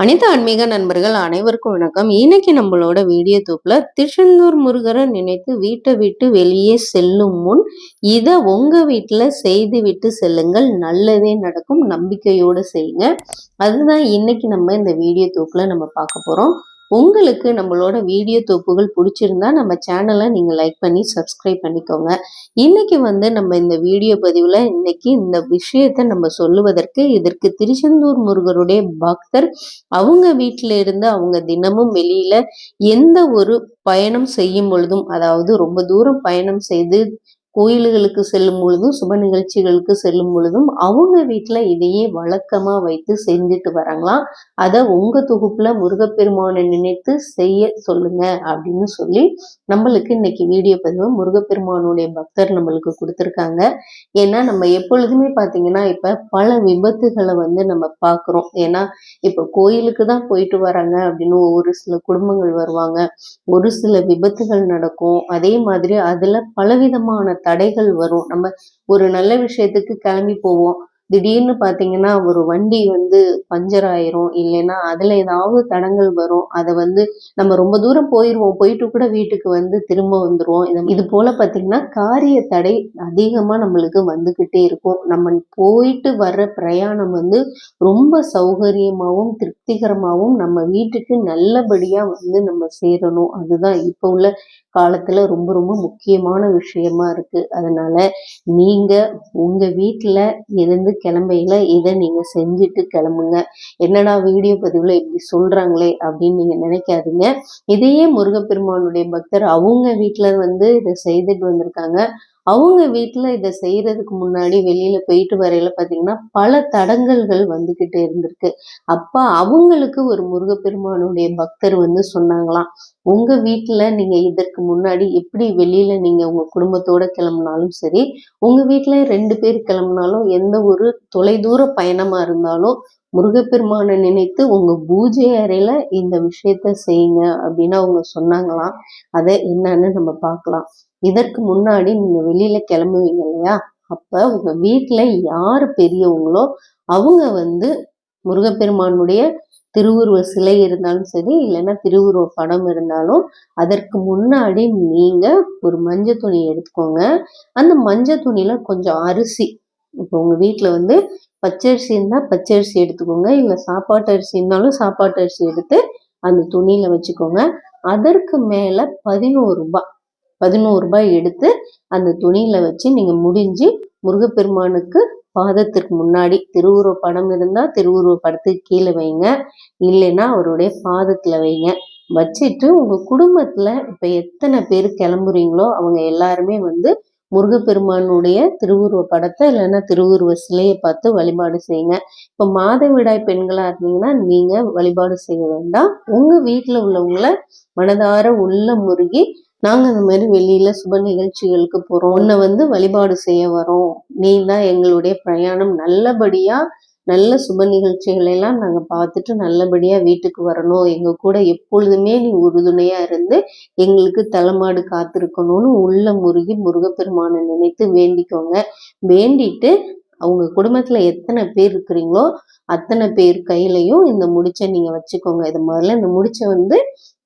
அனைத்து ஆன்மீக நண்பர்கள் அனைவருக்கும் வணக்கம். இன்னைக்கு நம்மளோட வீடியோ தொகுப்புல திருச்செந்தூர் முருகரை நினைத்து வீட்டை விட்டு வெளியே செல்லும் முன் இதை உங்க வீட்டுல செய்து விட்டு செல்லுங்கள், நல்லதே நடக்கும், நம்பிக்கையோடு செய்யுங்க. அதுதான் இன்னைக்கு நம்ம இந்த வீடியோ தொகுப்புல நம்ம பார்க்க போறோம். உங்களுக்கு நம்மளோட வீடியோ தொகுப்புகள் பிடிச்சிருந்தா நம்ம சேனலை நீங்கள் லைக் பண்ணி சப்ஸ்கிரைப் பண்ணிக்கோங்க. இன்னைக்கு நம்ம இந்த வீடியோ பதிவில் இன்னைக்கு இந்த விஷயத்தை நம்ம சொல்லுவதற்கு இதற்கு திருச்செந்தூர் முருகருடைய பக்தர் அவங்க வீட்டில இருந்து அவங்க தினமும் வெளியில எந்த ஒரு பயணம் செய்யும் பொழுதும், அதாவது ரொம்ப தூரம் பயணம் செய்து கோயில்களுக்கு செல்லும் பொழுதும் சுப நிகழ்ச்சிகளுக்கு செல்லும் பொழுதும் அவங்க வீட்டுல இதையே வழக்கமா வைத்து செஞ்சுட்டு வராங்களாம். அதை உங்க தொகுப்புல முருகப்பெருமானை நினைத்து செய்ய சொல்லுங்க அப்படின்னு சொல்லி நம்மளுக்கு இன்னைக்கு வீடியோ பதிவு முருகப்பெருமானுடைய பக்தர் நம்மளுக்கு கொடுத்துருக்காங்க. ஏன்னா நம்ம எப்பொழுதுமே பாத்தீங்கன்னா இப்ப பல விபத்துகளை நம்ம பாக்குறோம். ஏன்னா இப்ப கோயிலுக்கு தான் போயிட்டு வராங்க அப்படின்னு ஒரு சில குடும்பங்கள் வருவாங்க, ஒரு சில விபத்துகள் நடக்கும். அதே மாதிரி அதுல பலவிதமான தடைகள் வரும். நம்ம ஒரு நல்ல விஷயத்துக்கு கிளம்பி போவோம், திடீர்னு பாத்தீங்கன்னா ஒரு வண்டி பஞ்சர் ஆயிரும், இல்லைன்னா அதுல ஏதாவது தடங்கள் வரும். அதை நம்ம ரொம்ப தூரம் போயிடுவோம், போயிட்டு கூட வீட்டுக்கு திரும்ப வந்துருவோம். இது போல பாத்தீங்கன்னா காரிய தடை அதிகமா நம்மளுக்கு வந்துகிட்டே இருக்கும். நம்ம போயிட்டு வர்ற பிரயாணம் ரொம்ப சௌகரியமாவும் திருப்திகரமாவும் நம்ம வீட்டுக்கு நல்லபடியா நம்ம சேரணும். அதுதான் இப்ப உள்ள காலத்துல ரொம்ப ரொம்ப முக்கியமான விஷயமா இருக்கு. அதனால நீங்க உங்க வீட்டுல இருந்து கிளம்பையில இதை நீங்க செஞ்சுட்டு கிளம்புங்க. என்னடா வீடியோ பதிவுல இப்படி சொல்றாங்களே அப்படின்னு நீங்க நினைக்காதீங்க. இதையே முருகப்பெருமானுடைய பக்தர் அவங்க வீட்டுல இதை செய்துட்டு வந்திருக்காங்க. அவங்க வீட்டுல இதை செய்யறதுக்கு முன்னாடி வெளியில போயிட்டு வரையில பாத்தீங்கன்னா பல தடங்கல்கள் வந்துகிட்டு இருந்திருக்கு. அப்ப அவங்களுக்கு ஒரு முருகப்பெருமானுடைய பக்தர் சொன்னாங்களாம், உங்க வீட்டுல நீங்க இதற்கு முன்னாடி எப்படி வெளியில நீங்க உங்க குடும்பத்தோட கிளம்புனாலும் சரி, உங்க வீட்டுல 2 பேர் கிளம்புனாலும், எந்த ஒரு தொலைதூர பயணமா இருந்தாலும் முருகப்பெருமானை நினைத்து உங்க பூஜை அறையில இந்த விஷயத்த செய்யுங்க அப்படின்னு அவங்க சொன்னாங்களாம். அதை என்னன்னு நம்ம பார்க்கலாம். இதற்கு முன்னாடி நீங்க வெளியில கிளம்புவீங்க இல்லையா, அப்ப உங்க வீட்டுல யாரு பெரியவங்களோ அவங்க முருகப்பெருமானுடைய திருவுருவ சிலை இருந்தாலும் சரி, இல்லைன்னா திருவுருவ படம் இருந்தாலும் அதற்கு முன்னாடி நீங்க ஒரு மஞ்சள் துணி எடுத்துக்கோங்க. அந்த மஞ்சள் துணியில கொஞ்சம் அரிசி, இப்போ உங்க வீட்டுல பச்சரிசி இருந்தா பச்சரிசி எடுத்துக்கோங்க, இல்ல சாப்பாட்டு அரிசி இருந்தாலும் சாப்பாட்டு அரிசி எடுத்து அந்த துணியில வச்சுக்கோங்க. அதற்கு மேல 11 ரூபாய் எடுத்து அந்த துணியில வச்சு நீங்க முடிஞ்சு முருகப்பெருமானுக்கு பாதத்திற்கு முன்னாடி திருவுருவ படம் இருந்தா திருவுருவ படத்துக்கு கீழே வைங்க, இல்லைன்னா அவருடைய பாதத்துல வைங்க. வச்சுட்டு உங்க குடும்பத்துல இப்ப எத்தனை பேர் கிளம்புறீங்களோ அவங்க எல்லாருமே முருகப்பெருமானுடைய திருவுருவ படத்தை இல்லைன்னா திருவுருவ சிலையை பார்த்து வழிபாடு செய்யுங்க. இப்ப மாதவிடாய் பெண்களா இருந்தீங்கன்னா நீங்க வழிபாடு செய்ய வேண்டாம். உங்க வீட்டுல உள்ளவங்களை மனதார உள்ள முருகி, நாங்க இந்த மாதிரி வெளியில சுப நிகழ்ச்சிகளுக்கு போறோம், உன்னை வழிபாடு செய்ய வரோம், நீ தான் எங்களுடைய பிரயாணம் நல்லபடியா நல்ல சுப நிகழ்ச்சிகளை எல்லாம் நாங்க பார்த்துட்டு நல்லபடியா வீட்டுக்கு வரணும், எங்க கூட எப்பொழுதுமே நீ உறுதுணையா இருந்து எங்களுக்கு தலைமாடு காத்திருக்கணும்னு உள்ள முருகி முருகப்பெருமானை நினைத்து வேண்டிக்கோங்க. வேண்டிட்டு அவங்க குடும்பத்துல எத்தனை பேர் இருக்கிறீங்களோ அத்தனை பேர் கையிலையும் இந்த முடிச்சை நீங்க வச்சுக்கோங்க. இது முதல்ல இந்த முடிச்சை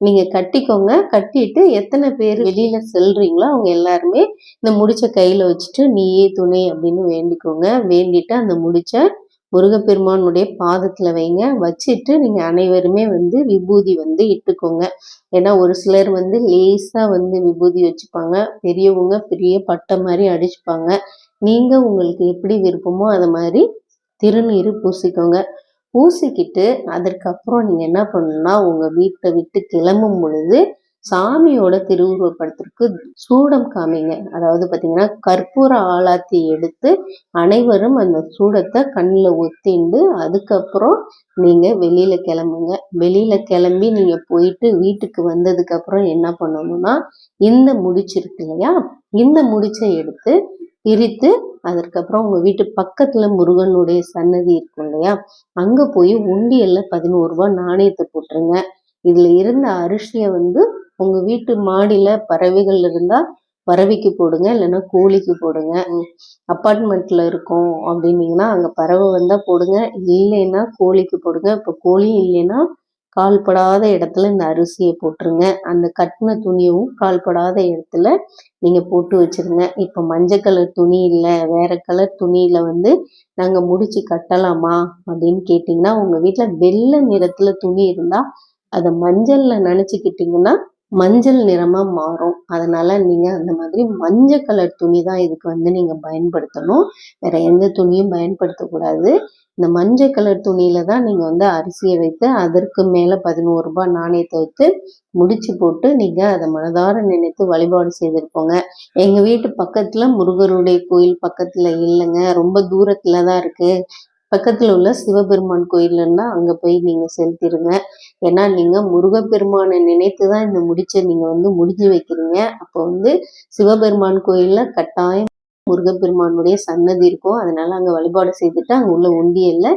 நீங்க கட்டிக்கோங்க. கட்டிட்டு எத்தனை பேர் வெளியில செல்றீங்களோ அவங்க எல்லாருமே இந்த முடிச்ச கையில வச்சுட்டு நீயே துணை அப்படின்னு வேண்டிக்கோங்க. வேண்டிட்டு அந்த முடிச்ச முருகப்பெருமானுடைய பாதத்துல வைங்க. வச்சுட்டு நீங்க அனைவருமே விபூதி இட்டுக்கோங்க. ஏன்னா ஒரு சிலர் லேசா விபூதி வச்சுப்பாங்க, பெரியவங்க பெரிய பட்டை மாதிரி அடிச்சுப்பாங்க. நீங்க உங்களுக்கு எப்படி விருப்பமோ அது மாதிரி திருநீரு பூசிக்கோங்க. பூசிக்கிட்டு அதற்கப்புறம் நீங்க என்ன பண்ணணும்னா உங்க வீட்டை விட்டு கிளம்பும் பொழுது சாமியோட திருவுருவப்படத்திற்கு சூடம் காமிங்க. அதாவது பாத்தீங்கன்னா கற்பூர ஆலாத்தி எடுத்து அனைவரும் அந்த சூடத்தை கண்ணில் ஒத்திண்டு அதுக்கப்புறம் நீங்க வெளியில கிளம்புங்க. வெளியில கிளம்பி நீங்க போயிட்டு வீட்டுக்கு வந்ததுக்கு அப்புறம் என்ன பண்ணணும்னா இந்த முடிச்சிருக்கு இல்லையா, இந்த முடிச்சை எடுத்து பிரித்து அதற்கப்புறம் உங்க வீட்டு பக்கத்துல முருகனுடைய சன்னதி இருக்கும் இல்லையா, அங்க போய் உண்டியல்ல 11 ரூபாய் நாணயத்தை போட்டுருங்க. இதுல இருந்த அரிசியை உங்க வீட்டு மாடியில பறவைகள் இருந்தா பறவைக்கு போடுங்க, இல்லைன்னா கோழிக்கு போடுங்க. அப்பார்ட்மெண்ட்ல இருக்கோம் அப்படின்னீங்கன்னா அங்கே பறவை வந்தால் போடுங்க, இல்லைன்னா கோழிக்கு போடுங்க. இப்போ கோழி இல்லைன்னா கால்படாத இடத்துல இந்த அரிசியை போட்டுருங்க. அந்த கட்டின துணியும் கால்படாத இடத்துல நீங்கள் போட்டு வச்சுருங்க. இப்போ மஞ்சள் கலர் துணி இல்லை, வேறு கலர் துணியில் நாங்கள் முடிச்சு கட்டலாமா அப்படின்னு கேட்டிங்கன்னா, உங்கள் வீட்டில் வெள்ளை நிறத்தில் துணி இருந்தால் அதை மஞ்சளில் நனைச்சிக்கிட்டிங்கன்னா மஞ்சள் நிறமாக மாறும். அதனால் நீங்கள் அந்த மாதிரி மஞ்சள் கலர் துணி தான் இதுக்கு நீங்கள் பயன்படுத்தணும். வேறு எந்த துணியும் பயன்படுத்தக்கூடாது. இந்த மஞ்சள் கலர் துணியில் தான் நீங்கள் அரிசியை வைத்து அதற்கு மேலே 11 ரூபாய் நாணயத்தை வைத்து முடிச்சு போட்டு நீங்கள் அதை மனதார நினைத்து வழிபாடு செய்திருப்போங்க. எங்கள் வீட்டு பக்கத்தில் முருகருடைய கோயில் பக்கத்தில் இல்லைங்க, ரொம்ப தூரத்தில் தான் இருக்குது. பக்கத்தில் உள்ள சிவபெருமான் கோயில் இருந்தால் அங்கே போய் நீங்கள் செலுத்திடுங்க. ஏன்னா நீங்கள் முருகப்பெருமானை நினைத்து தான் இந்த முடிச்சை நீங்கள் முடிஞ்சு வைக்கிறீங்க. அப்போ சிவபெருமான் கோயிலில் கட்டாயம் முருகப்பெருமானுடைய சன்னதி இருக்கும். அதனால அங்கே வழிபாடு செய்துட்டு அங்கே உள்ள உண்டியல்ல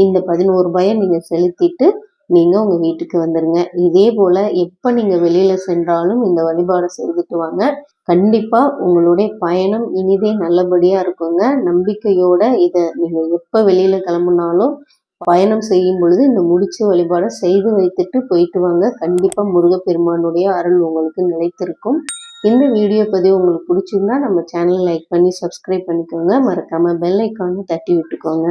இந்த 11 ரூபாயை நீங்கள் செலுத்திட்டு நீங்கள் உங்கள் வீட்டுக்கு வந்துடுங்க. இதே போல் எப்போ நீங்கள் வெளியில் சென்றாலும் இந்த வழிபாடு செய்துட்டு வாங்க. கண்டிப்பாக உங்களுடைய பயணம் இனிதே நல்லபடியாக இருக்குங்க. நம்பிக்கையோட இதை நீங்கள் எப்போ வெளியில் கிளம்புனாலும் பயணம் செய்யும் பொழுது இந்த முடிச்சு வழிபாடை செய்து வைத்துட்டு போயிட்டு வாங்க. கண்டிப்பாக முருகப்பெருமானுடைய அருள் உங்களுக்கு நிலைத்திருக்கும். இந்த வீடியோ பதிவு உங்களுக்கு பிடிச்சிருந்தா நம்ம சேனலை லைக் பண்ணி சப்ஸ்கிரைப் பண்ணிக்கோங்க. மறக்காமல் பெல் ஐக்கானை தட்டி விட்டுக்கோங்க.